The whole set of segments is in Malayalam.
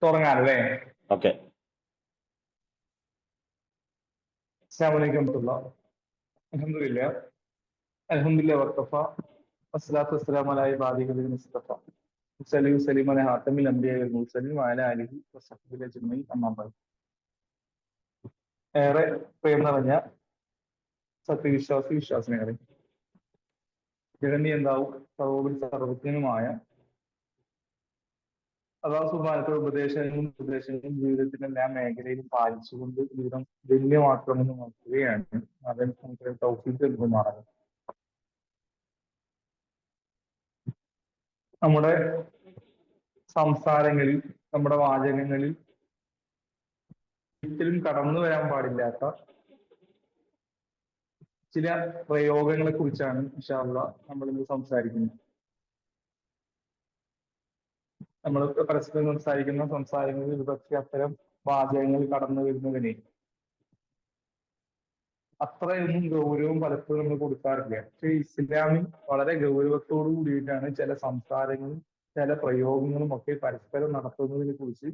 തുടങ്ങാനല്ലേ? ഓക്കെ. അസ്സലാമു അലൈക്കും വറഹ്മത്തുള്ളാഹി. അൽഹംദുലില്ലാഹ്. അൽഹംദുലില്ലാഹി വഖഫ. വസ്സലാത്തു വസ്സലാമു അലാ ഇബാദിഹിൽ മുസ്തഫ. മുസല്ലി വസല്ലിമു അലാ ഖാതമിൽ അംബിയാഇ വൽ മുർസലീൻ വഅലാ ആലിഹി വസഹ്ബിഹി അജ്മഈൻ. അമ്മാ ബഅദ്. ഏറെ പ്രിയം നിറഞ്ഞ വിശ്വാസിനികളെ, ജഗന്നിയന്താവും സർവോപരി സർവജ്ഞനുമായ അല്ലാഹു സുബ്ഹാനഹു ഉപദേശങ്ങളും ജീവിതത്തിന്റെ എല്ലാ മേഖലയിലും പാലിച്ചുകൊണ്ട് ജീവിതം ധന്യമാക്കണമെന്ന് നോക്കുകയാണ്. അവൻ നമുക്ക് തൗഫീഖ് നൽകുമാറാകട്ടെ. നമ്മുടെ സംസാരങ്ങളിൽ, നമ്മുടെ വാചകങ്ങളിൽ ഒരിക്കലും കടന്നു വരാൻ പാടില്ലാത്ത ചില പ്രയോഗങ്ങളെ കുറിച്ചാണ് ഇൻഷാ അല്ലാഹ് നമ്മൾ ഇന്ന് സംസാരിക്കുന്നത്. നമ്മൾ പരസ്പരം സംസാരിക്കുന്ന സംസാരങ്ങളിൽ ഒരുപക്ഷെ അത്തരം വാചകങ്ങൾ കടന്നു വരുന്നതിനെ അത്രയൊന്നും ഗൗരവം പലപ്പോഴും നമ്മൾ കൊടുക്കാറില്ല. പക്ഷെ ഇസ്ലാമിൽ വളരെ ഗൗരവത്തോടു കൂടിയിട്ടാണ് ചില സംസാരങ്ങളും ചില പ്രയോഗങ്ങളും ഒക്കെ പരസ്പരം നടത്തുന്നതിനെ കുറിച്ച്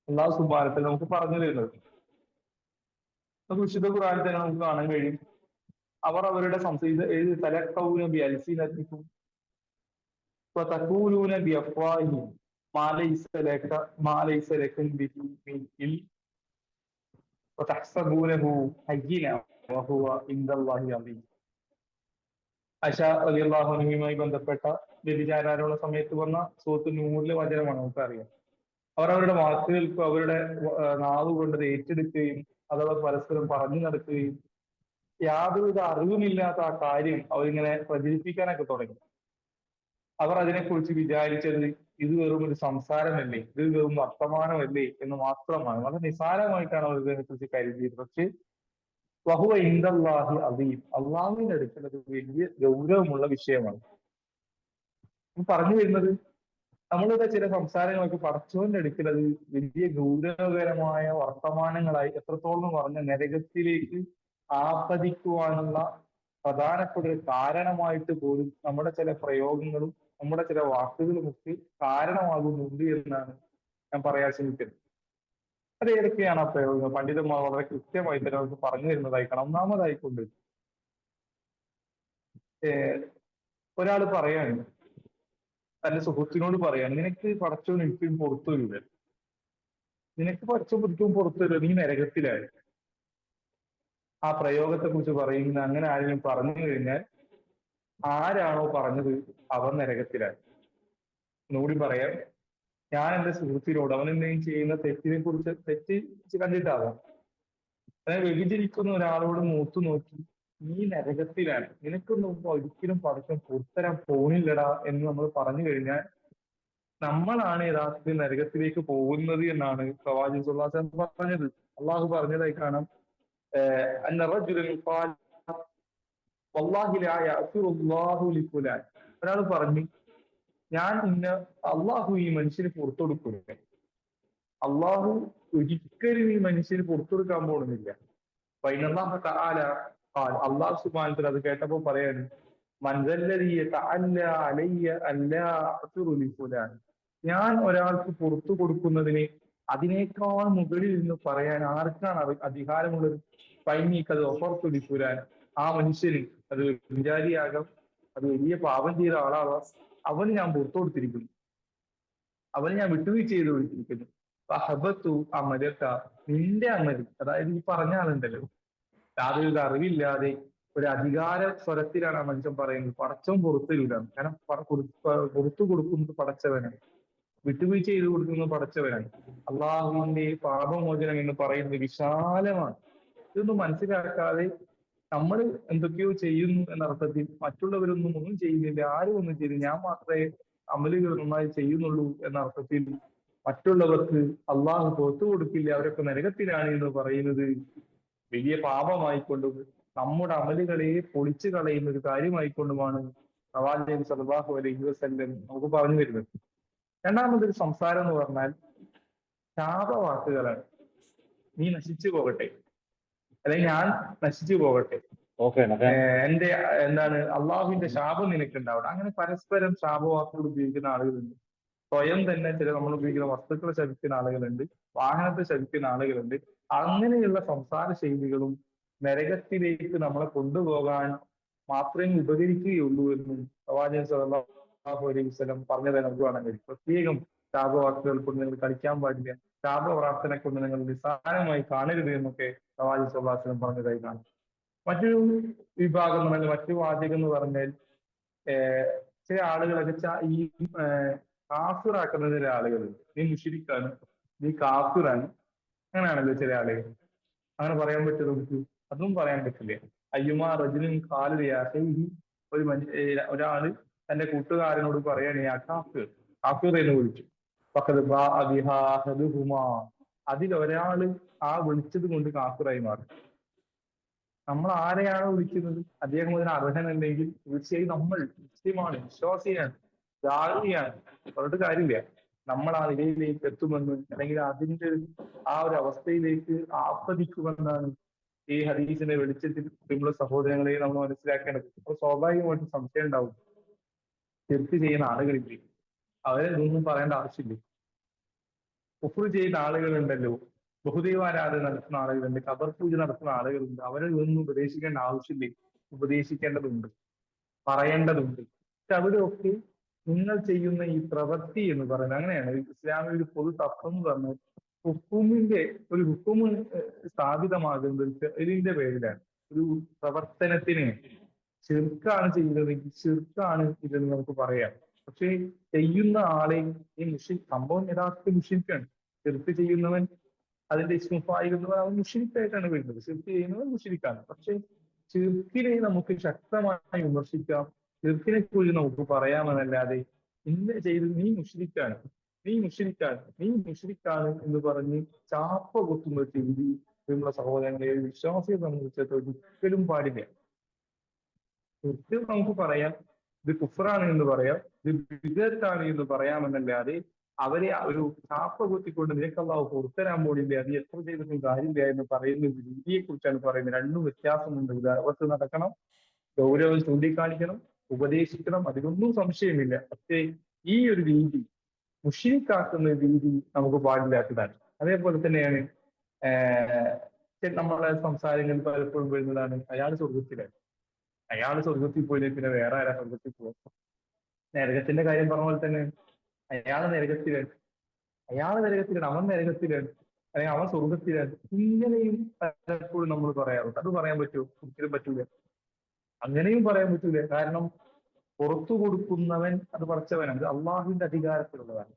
അല്ലാഹു സുബ്ഹാനഹു വ തആല നമുക്ക് പറഞ്ഞു തരുന്നത്. അത് വിശുദ്ധ ഖുർആനിൽ തന്നെ നമുക്ക് കാണാൻ കഴിയും. അവർ അവരുടെ തലഖൗന ബിഅൽസിനതികും വതഖൂലൂന ബിഅഫ്വാഹിഹിം മാ ലൈസ ലക്കും ബിഹി മിൻ ഇൽം വതഹ്സബൂനഹു ഹയ്യിന വഹുവ ഇൻദല്ലാഹി അദീം. ആയിഷ റളിയല്ലാഹു അൻഹയുമായി ബന്ധപ്പെട്ട വ്യഭിചാരോപണ സമയത്ത് വന്ന സൂറത്ത് നൂറിലെ വചനമാണ് നമുക്കറിയാം. അവർ അവരുടെ വാക്കുകൾക്ക് അവരുടെ നാവ് കൊണ്ട് ഏറ്റെടുക്കുകയും അതവർ പരസ്പരം പറഞ്ഞു നടക്കുകയും യാതൊരുവിധ അറിവുമില്ലാത്ത ആ കാര്യം അവരിങ്ങനെ പ്രചരിപ്പിക്കാനൊക്കെ തുടങ്ങി. അവർ അതിനെക്കുറിച്ച് വിചാരിച്ചത് ഇത് വെറും ഒരു സംസാരമല്ലേ, ഇത് വെറും വർത്തമാനമല്ലേ എന്ന് മാത്രമാണ്. വളരെ നിസ്സാരമായിട്ടാണ് അവർ ഇതിനെക്കുറിച്ച് കരുതിയത്. പക്ഷെ വഹുവ ഇൻദല്ലാഹി അദീം, അള്ളാഹുവിന്റെ അടുക്കൽ അത് വലിയ ഗൗരവമുള്ള വിഷയമാണ്. പറഞ്ഞു വരുന്നത്, നമ്മളുടെ ചില സംസാരങ്ങളൊക്കെ പടച്ചവന്റെ അടുക്കൽ അത് വലിയ ഗൗരവകരമായ വർത്തമാനങ്ങളായി എത്രത്തോളം പറഞ്ഞ നരകത്തിലേക്ക് ആപതിക്കുവാനുള്ള പ്രധാനപ്പെട്ട ഒരു കാരണമായിട്ട് പോലും നമ്മുടെ ചില പ്രയോഗങ്ങളും നമ്മുടെ ചില വാക്കുകളുമൊക്കെ കാരണമാകുന്നുണ്ട് എന്നാണ് ഞാൻ പറയാൻ ശ്രമിക്കുന്നത്. അത് ഏതൊക്കെയാണ് ആ പ്രയോഗങ്ങൾ? പണ്ഡിതന്മാർ വളരെ കൃത്യമായി തന്നെ നമുക്ക് പറഞ്ഞു തരുന്നതായി കാണാം. ഒന്നാമതായിക്കൊണ്ട് ഒരാൾ പറയാണ്, തന്റെ സുഹൃത്തിനോട് പറയാണ്, നിനക്ക് പടച്ചവൻ ഒരിക്കലും പുറത്തു വരില്ല, നിനക്ക് പടച്ചവൻ ഒരിക്കലും പുറത്തു വരില്ല, നീ നരകത്തിലായി. ആ പ്രയോഗത്തെ കുറിച്ച് പറയുന്ന അങ്ങനെ ആരെങ്കിലും പറഞ്ഞു കഴിഞ്ഞാൽ ആരാണോ പറഞ്ഞത് അവൻ നരകത്തിലായി. ഒന്നുകൂടി പറയാം, ഞാൻ എന്റെ സുഹൃത്തിനോട് അവൻ എന്തെങ്കിലും ചെയ്യുന്ന തെറ്റിനെ കുറിച്ച് തെറ്റ് കണ്ടിട്ടാവാം, അതായത് വ്യഭിചരിക്കുന്ന ഒരാളോട് മൂത്തു നോക്കി നീ നരകത്തിലാണ്, നിനക്കൊന്നും ഒരിക്കലും പടച്ചവൻ പുറത്തരാൻ പോണില്ലടാ എന്ന് നമ്മൾ പറഞ്ഞു കഴിഞ്ഞാൽ നമ്മളാണ് യഥാർത്ഥത്തിൽ നരകത്തിലേക്ക് പോകുന്നത് എന്നാണ് പ്രവാചകൻ സ്വല്ലല്ലാഹു അലൈഹി വസല്ലം പറഞ്ഞത്. അള്ളാഹു പറഞ്ഞതായി കാണാം, ഒരാൾ പറഞ്ഞു, ഞാൻ അള്ളാഹു ഈ മനുഷ്യന് പുറത്തു കൊടുക്കില്ല, അള്ളാഹു ഒരിക്കലും ഈ മനുഷ്യന് പുറത്തു കൊടുക്കാൻ പോകുന്നില്ല. അള്ളാഹു സുബ്ഹാനഹു വ തആല അത് കേട്ടപ്പോ പറയാണ്, ഞാൻ ഒരാൾക്ക് പുറത്തു കൊടുക്കുന്നതിന് അതിനേക്കാൾ മുകളിൽ നിന്ന് പറയാൻ ആർക്കാണ് അധികാരമുള്ളത്? പൈനീക്കത് ഒഫർത്തുലിപ്പുരാൻ, ആ മനുഷ്യന്, അത് വിചാരിയാകാം, അത് വലിയ പാപം ചെയ്ത ആളാവാം, അവന് ഞാൻ പുറത്തു കൊടുത്തിരിക്കുന്നു, അവന് ഞാൻ വിട്ടുവീഴ്ച ചെയ്ത് കൊടുത്തിരിക്കുന്നു. നിന്റെ അമൽ, അതായത് ഈ പറഞ്ഞ ആളുണ്ടല്ലോ, യാതൊരു അറിവില്ലാതെ ഒരു അധികാര സ്വരത്തിലാണ് ആ മനുഷ്യൻ പറയുന്നത് പടച്ചവൻ പുറത്തില്ലാന്ന്. കാരണം പുറത്തു കൊടുക്കുന്നത് പടച്ചവനാണ്, വിട്ടുവീഴ്ച ചെയ്ത് കൊടുക്കുന്നത് പടച്ചവനാണ്. അള്ളാഹുവിന്റെ പാപമോചനം എന്ന് പറയുന്നത് വിശാലമാണ്. ഇതൊന്നും മനസ്സിലാക്കാതെ നമ്മൾ എന്തൊക്കെയോ ചെയ്യുന്നു എന്ന അർത്ഥത്തിൽ ഒന്നും ചെയ്യുന്നില്ല, ആരും ഒന്നും ചെയ്യുന്നില്ല, ഞാൻ മാത്രമേ അമലുകൾ നന്നായി ചെയ്യുന്നുള്ളൂ എന്ന അർത്ഥത്തിൽ മറ്റുള്ളവർക്ക് അള്ളാഹു പുറത്തു കൊടുക്കില്ല, അവരൊക്കെ നരകത്തിലാണ് എന്ന് പറയുന്നത് വലിയ പാപമായിക്കൊണ്ടും നമ്മുടെ അമലുകളെ പൊളിച്ചു കളയുന്ന ഒരു കാര്യമായിക്കൊണ്ടുമാണ് പ്രവാചകൻ സല്ലല്ലാഹു അലൈഹി വസല്ലം നമുക്ക് പറഞ്ഞു തരുന്നത്. രണ്ടാമതൊരു സംസാരം എന്ന് പറഞ്ഞാൽ ശാപവാക്കുകളാണ്. നീ നശിച്ചു പോകട്ടെ, അല്ലെങ്കിൽ ഞാൻ നശിച്ചു പോകട്ടെ, എന്റെ അള്ളാഹുവിന്റെ ശാപം നിനക്കുണ്ടാവണം, അങ്ങനെ പരസ്പരം ശാപവാക്കുകൾ ഉപയോഗിക്കുന്ന ആളുകളുണ്ട്. സ്വയം തന്നെ ചില നമ്മൾ ഉപയോഗിക്കുന്ന വസ്തുക്കളെ ശപിക്കുന്ന ആളുകളുണ്ട്, വാഹനത്തെ ശപിക്കുന്ന ആളുകളുണ്ട്. അങ്ങനെയുള്ള സംസാര ശൈലികളും നരകത്തിലേക്ക് നമ്മളെ കൊണ്ടുപോകാൻ മാത്രമേ ഉപകരിക്കുകയുള്ളൂ എന്നും പ്രവാചകൻ സല്ലല്ലാഹു അലൈഹി വസല്ലം പറഞ്ഞത് നമുക്ക് കാണാൻ കഴിയും. പ്രത്യേകം ശാപവാക്കുകൾ കൊണ്ട് നിങ്ങൾ കളിക്കാൻ പാടില്ല, ശാപപ്രാർത്ഥന കൊണ്ട് നിങ്ങൾ നിസ്സാരമായി കാണരുത് എന്നൊക്കെ പ്രവാചകൻ സല്ലല്ലാഹു അലൈഹി വസല്ലം പറഞ്ഞതായി കാണാം. മറ്റൊരു വിഭാഗം എന്ന് പറഞ്ഞാൽ, മറ്റു വാചകം എന്ന് പറഞ്ഞാൽ ഏഹ് ചില ആളുകളൊക്കെ ഈ കാഫിറാക്കുന്ന ചില ആളുകളുണ്ട്. നീ മുശ്രിക്കാണ്, നീ കാഫിറാണ്, അങ്ങനെയാണല്ലോ ചില ആളുകൾ. അങ്ങനെ പറയാൻ പറ്റുമോ നമുക്ക്? അതും പറയാൻ പറ്റില്ല. അയ്യുമാ റജുലിൻ ഖാല ലിഅഖീഹി, ഒരാള് തന്റെ കൂട്ടുകാരനോട് പറയാണ് യാ കാഫിർ, കാഫിർ എന്ന് വിളിച്ചു. ഫഖദ് ബാഅ ബിഹാ അഹദുഹുമാ, അതിലൊരാള് ആ വിളിച്ചത് കൊണ്ട് കാഫിറായി മാറി. നമ്മൾ ആരെയാണോ വിളിക്കുന്നത് അദ്ദേഹം അതിന് അർഹനല്ലെങ്കിൽ തീർച്ചയായും നമ്മൾ മുസ്ലിമാണ്, വിശ്വാസിയാണ്, ജാഹിയാണ്, പറഞ്ഞിട്ട് കാര്യമില്ല. നമ്മൾ ആ നിലയിലേക്ക് എത്തുമെന്ന്, അല്ലെങ്കിൽ അതിന്റെ ആ ഒരു അവസ്ഥയിലേക്ക് ആസ്വദിക്കുമെന്നാണ് ഈ ഹദീസിന്റെ വെളിച്ചത്തിൽ നമ്മുടെ സഹോദരങ്ങളെ നമ്മൾ മനസ്സിലാക്കേണ്ടത്. അപ്പോൾ സ്വാഭാവികമായിട്ടും സംശയം ഉണ്ടാവും, തെറ്റ് ചെയ്യുന്ന ആളുകളില്ലേ, അവരെ ഇതൊന്നും പറയേണ്ട ആവശ്യമില്ല. കുഫ്ർ ചെയ്യുന്ന ആളുകളുണ്ടല്ലോ, ബഹുദൈവാരാധന നടത്തുന്ന ആളുകളുണ്ട്, ഖബർ പൂജ നടത്തുന്ന ആളുകളുണ്ട്, അവരെ ഇതൊന്നും ഉപദേശിക്കേണ്ട ആവശ്യമില്ല. ഉപദേശിക്കേണ്ടതുണ്ട്, പറയേണ്ടതുണ്ട്. പക്ഷെ അവിടെയൊക്കെ നിങ്ങൾ ചെയ്യുന്ന ഈ പ്രവൃത്തി എന്ന് പറയുന്നത് അങ്ങനെയാണ്. ഇസ്ലാമിൽ ഒരു പൊതു തത്വം എന്ന് പറഞ്ഞാൽ ഹുക്കുമിന്റെ ഒരു ഹുക്കുമ് സ്ഥാപിതമാകുന്നത് ഇതിന്റെ പേരിലാണ്. ഒരു പ്രവർത്തനത്തിന് ശിർക്കാണ് ചെയ്യുന്നതെങ്കിൽ ശിർക്കാണ് ഇതെന്ന് നമുക്ക് പറയാം. പക്ഷേ ചെയ്യുന്ന ആളെ ഈ സംഭവം യഥാർത്ഥ മുഷിരിക്കാണ്. ശിർക്ക് ചെയ്യുന്നവൻ, അതിന്റെ ഇസ്മുഫായിരുന്നവൻ, അവൻ മുഷിരിക്കായിട്ടാണ് വരുന്നത്. ശിർക്ക് ചെയ്യുന്നവൻ മുഷിരിക്കാണ്. പക്ഷെ ശിർക്കിനെ നമുക്ക് ശക്തമായി വിമർശിക്കാം, ശിർക്കിനെ കുറിച്ച് നമുക്ക് പറയാമെന്നല്ലാതെ ഇന്ന ചെയ്ത് നീ മുഷിരിക്കാണ്, നീ മുഷിരിക്കാണ്, നീ മുഷിരിക്കാണ് എന്ന് പറഞ്ഞ് ചാപ്പ കൊത്തുന്ന രീതി നമ്മുടെ സഹോദരങ്ങളെ വിശ്വാസിയെ സംബന്ധിച്ചിടത്തോളം ഒരിക്കലും പാടില്ല. ഒരിക്കലും നമുക്ക് പറയാം ഇത് കുഫറാണ് എന്ന് പറയാം, ഇത് വിദഗ്ധാണ് എന്ന് പറയാമെന്നല്ലാതെ അവരെ ഒരു ചാപ്പ കുത്തിക്കൊണ്ട് നിനക്ക് അല്ലാഹു പുറത്തരാൻ പോലില്ല, അത് എത്ര ചെയ്തിട്ടും കാര്യമില്ല എന്ന് പറയുന്ന രീതിയെ കുറിച്ചാണ് പറയുന്നത്. രണ്ടും വ്യത്യാസമുണ്ട്. അവർക്ക് നടക്കണം, ഗൗരവം ചൂണ്ടിക്കാണിക്കണം, ഉപദേശിക്കണം, അതിലൊന്നും സംശയമില്ല. പക്ഷേ ഈ ഒരു രീതി, മുഷിരിക്കാക്കുന്ന രീതി നമുക്ക് പാടില്ലാത്തതാണ്. അതേപോലെ തന്നെയാണ് നമ്മളെ സംസാരങ്ങളിൽ പലപ്പോഴും വരുന്നതാണ് അയാൾ സ്വർഗത്തിലാണ്, അയാൾ സ്വർഗത്തിൽ പോയില്ലേ പിന്നെ വേറെ ആരാ സ്വർഗത്തിൽ പോകും. നരകത്തിന്റെ കാര്യം പറഞ്ഞ പോലെ തന്നെ അയാൾ നരകത്തിലാണ്, അവൻ നരകത്തിലാണ്, അല്ലെങ്കിൽ അവൻ സ്വർഗത്തിലാണ്. ഇങ്ങനെയും പലപ്പോഴും നമ്മൾ പറയാറുണ്ട്. അത് പറയാൻ പറ്റുമോ? ഒരിക്കലും പറ്റൂല. അങ്ങനെയും പറയാൻ പറ്റൂല. കാരണം പുറത്തു കൊടുക്കുന്നവൻ അത് പടച്ചവനാണ്, അത് അള്ളാഹുവിന്റെ അധികാരത്തിലുള്ളതാണ്.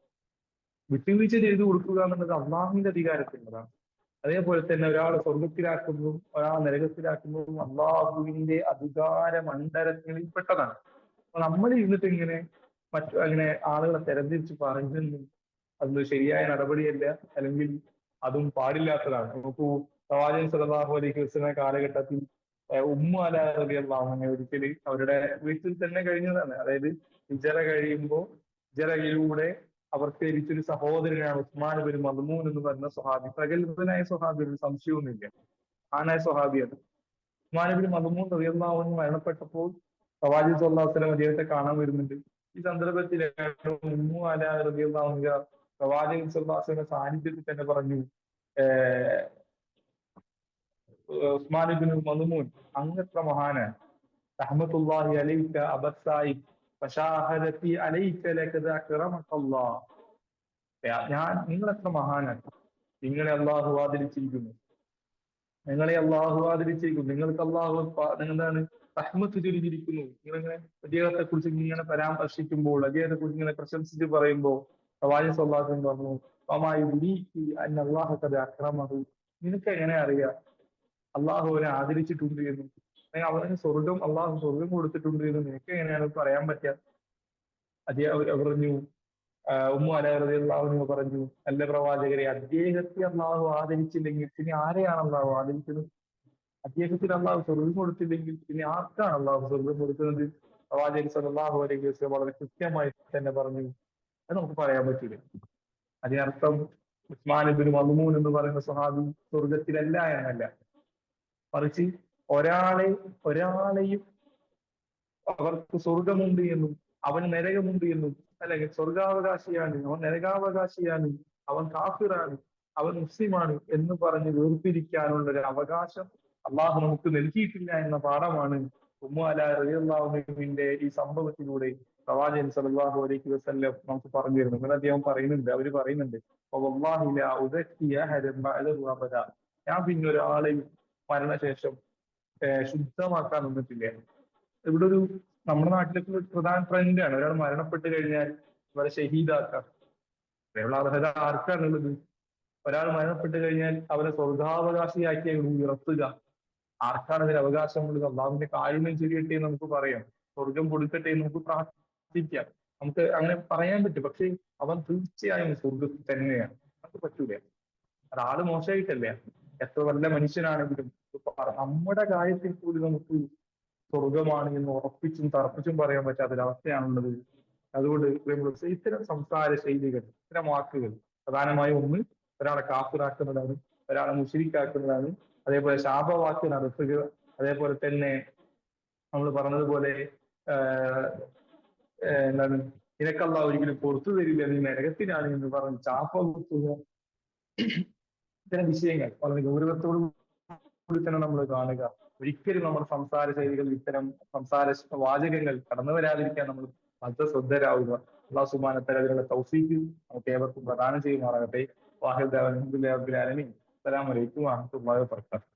വിട്ടുവീഴ്ച ചെയ്തു കൊടുക്കുക എന്നുള്ളത് അള്ളാഹുവിന്റെ അധികാരത്തിലുള്ളതാണ്. അതേപോലെ തന്നെ ഒരാളെ സ്വർഗത്തിലാക്കുന്നതും ഒരാളെ നരകത്തിലാക്കുന്നതും അള്ളാഹുവിന്റെ അധികാര മണ്ഡലങ്ങളിൽപ്പെട്ടതാണ്. അപ്പൊ നമ്മൾ ഇരുന്നിട്ട് ഇങ്ങനെ അങ്ങനെ ആളുകളെ തെരഞ്ഞെടുത്ത് പറഞ്ഞൊന്നും അത് ശരിയായ നടപടിയല്ല, അല്ലെങ്കിൽ അതും പാടില്ലാത്തതാണ്. നമുക്ക് പ്രവാചകൻ സല്ലല്ലാഹു അലൈഹി വസല്ലം കാലഘട്ടത്തിൽ ഉമ്മു അല റളിയല്ലാഹു അൻഹ ഒരിക്കല് അവരുടെ വീട്ടിൽ തന്നെ കഴിഞ്ഞതാണ്. അതായത് ഹിജറ കഴിയുമ്പോൾ ഹിജറയിലൂടെ അവർക്ക് ലഭിച്ചൊരു സഹോദരനാണ് ഉസ്മാൻ ബിൻ മദ്മൂൻ എന്ന് പറയുന്ന സ്വഹാബി. പ്രഗത്ഭനായ സ്വഹാബി, ഒരു സംശയവുമില്ല, ആനായ സ്വഹാബിയാണ്. ഉസ്മാൻ ബിൻ മദ്മൂൻ റളിയല്ലാഹു അൻഹു മരണപ്പെട്ടപ്പോൾ പ്രവാചകൻ സല്ലല്ലാഹു അലൈഹി വസല്ലം അദ്ദേഹത്തെ കാണാൻ വരുന്നുണ്ട്. ഈ സന്ദർഭത്തിലാണ് ഉമ്മു അല റളിയല്ലാഹു അൻഹ പ്രവാചകൻ സല്ലല്ലാഹു അലൈഹി വസല്ലം സാന്നിധ്യത്തിൽ തന്നെ പറഞ്ഞു, ഉസ്മാൻ ബിൻ മദ്മൂൻ അങ്ങത്ര മഹാനാണ്, റഹ്മത്തുള്ളാഹി അലൈക അബസ്സായിബ് ഫശാഹദതി അലൈക ലഖദ അക്റമകല്ലാഹ്. നിങ്ങൾ എത്ര മഹാനാണ്, നിങ്ങളെ അള്ളാഹു ആദരിച്ചിരിക്കുന്നു, നിങ്ങളെ അള്ളാഹു ആദരിച്ചിരിക്കുന്നു, നിങ്ങൾക്ക് അള്ളാഹു എന്താണ് റഹ്മത്ത് ചൊരിഞ്ഞിരിക്കുന്നു. നിങ്ങളിങ്ങനെ അദ്ദേഹത്തെ കുറിച്ച് ഇങ്ങനെ പരാമർശിക്കുമ്പോൾ, അദ്ദേഹത്തെ കുറിച്ച് ഇങ്ങനെ പ്രശംസിച്ച് പറയുമ്പോൾ പ്രവാചകൻ സല്ലല്ലാഹു അലൈഹി വസല്ലം പറഞ്ഞു, അക്രമഹു, നിനക്ക് എങ്ങനെ അറിയാം അള്ളാഹു അവനെ ആദരിച്ചിട്ടുണ്ട് എന്നും, അല്ലെങ്കിൽ അവന് അള്ളാഹു സ്വർഗം കൊടുത്തിട്ടുണ്ട് എന്നും നിനക്ക് എങ്ങനെയാണ് പറയാൻ പറ്റുക? അദ്ദേഹം പറഞ്ഞു, ഉമ്മു അല റളിയല്ലാഹു അൻഹ പറഞ്ഞു, അല്ല പ്രവാചകരെ, അദ്ദേഹത്തെ അള്ളാഹു ആദരിച്ചില്ലെങ്കിൽ പിന്നെ ആരെയാണ് അള്ളാഹു ആദരിക്കുന്നത്? അദ്ദേഹത്തിന് അള്ളാഹു സ്വർഗം കൊടുത്തില്ലെങ്കിൽ പിന്നെ ആർക്കാണ് അള്ളാഹു സ്വർഗം കൊടുക്കുന്നത്? പ്രവാചകൻ സല്ലല്ലാഹു അലൈഹി വസല്ലം വളരെ കൃത്യമായി തന്നെ പറഞ്ഞു. അത് നമുക്ക് പറയാൻ പറ്റില്ല. അതിനർത്ഥം ഉസ്മാൻ ഇബ്നു മദ്മൂൻ എന്ന് പറയുന്ന സ്വഹാബി സ്വർഗത്തിലല്ല എന്നല്ല, മറിച്ച് ഒരാളെയും അവർക്ക് സ്വർഗമുണ്ട് എന്നും അവന് നരകമുണ്ട് എന്നും അല്ലെങ്കിൽ സ്വർഗാവകാശിയാണ്, അവൻ നരകാവകാശിയാണ്, അവൻ കാഫിറാണ്, അവൻ മുസ്ലിമാണ് എന്ന് പറഞ്ഞ് വേർതിരിക്കാനുള്ള ഒരു അവകാശം അള്ളാഹു നമുക്ക് നൽകിയിട്ടില്ല എന്ന പാഠമാണ് ഉമ്മു അല റളിയല്ലാഹുവിന്റെ ഈ സംഭവത്തിലൂടെ പ്രവാചകൻ സല്ലല്ലാഹു അലൈഹി വസല്ലം നമുക്ക് പറഞ്ഞു തരുന്നു. അങ്ങനെ അദ്ദേഹം പറയുന്നുണ്ട്, അവര് പറയുന്നുണ്ട്, "വല്ലാഹി ലാ ഉസക്കി അഹദൻ ബഅദഹു അബദാ." ഞാൻ പിന്നെ ഒരാളെയും മരണശേഷം ശുദ്ധമാക്കാൻ നിന്നിട്ടില്ല. ഇവിടെ ഒരു നമ്മുടെ നാട്ടിലൊക്കെ ഒരു പ്രധാന ട്രെൻഡാണ്, ഒരാൾ മരണപ്പെട്ട് കഴിഞ്ഞാൽ അവരെ ഷഹീദാക്കാം. അതിനുള്ള അർഹത ആർക്കാണുള്ളത്? ഒരാൾ മരണപ്പെട്ട് കഴിഞ്ഞാൽ അവരെ സ്വർഗാവകാശിയാക്കി ഉയർത്തുക. ആർക്കാണ് അതിന് അവകാശമുള്ളത്? അള്ളാഹുവിന്റെ കാരുണ്യം ചൊരിയട്ടെ എന്ന് നമുക്ക് പറയാം, സ്വർഗം കൊടുക്കട്ടെ എന്ന് നമുക്ക് പ്രാർത്ഥിക്കാം, നമുക്ക് അങ്ങനെ പറയാൻ പറ്റും. പക്ഷെ അവൻ തീർച്ചയായും സ്വർഗത്തിൽ തന്നെയാണ്. നമുക്ക് പറ്റൂല. ഒരാള് മോശമായിട്ടല്ല, എത്ര നല്ല മനുഷ്യനാണെങ്കിലും നമ്മുടെ കാര്യത്തിൽ കൂടി നമുക്ക് സ്വർഗമാണ് എന്ന് ഉറപ്പിച്ചും തറപ്പിച്ചും പറയാൻ പറ്റാത്തൊരവസ്ഥയാണുള്ളത്. അതുകൊണ്ട് ഇത്തരം സംസാര ശൈലികൾ, ഇത്തരം വാക്കുകൾ, പ്രധാനമായും ഒന്ന് ഒരാളെ കാഫിറാക്കുന്നതാണ്, ഒരാളെ മുശ്രിക്കാക്കുന്നതാണ്, അതേപോലെ ശാപവാക്ക് നടത്തുക, അതേപോലെ തന്നെ നമ്മൾ പറഞ്ഞതുപോലെ എന്താണ്, നിനക്കല്ലാഹു ഒരിക്കലും പുറത്തു തരില്ല, നീ നരകത്തിലാണ് എന്ന് പറഞ്ഞ് ചാപ്പ കുത്തുക. ഇത്തരം വിഷയങ്ങൾ വളരെ ഗൗരവത്തോടു കൂടി തന്നെ നമ്മൾ കാണുക. ഒരിക്കലും നമ്മുടെ സംസാര ശൈലികൾ, ഇത്തരം സംസാര വാചകങ്ങൾ കടന്നു വരാതിരിക്കാൻ നമ്മൾ വളരെ ശ്രദ്ധരാവുക. അല്ലാഹു സുബ്ഹാനഹു വ തആല അതിനുള്ള തൗഫീഖ് നമുക്ക് ഏവർക്കും പ്രദാനം ചെയ്യുമാറാകട്ടെ. വാഹിദ് അൽഹംദുലില്ലാഹി റബ്ബിൽ ആലമീൻ. അസ്സലാമു അലൈക്കും വറഹ്മത്തുള്ളാഹി വബറകാതുഹു.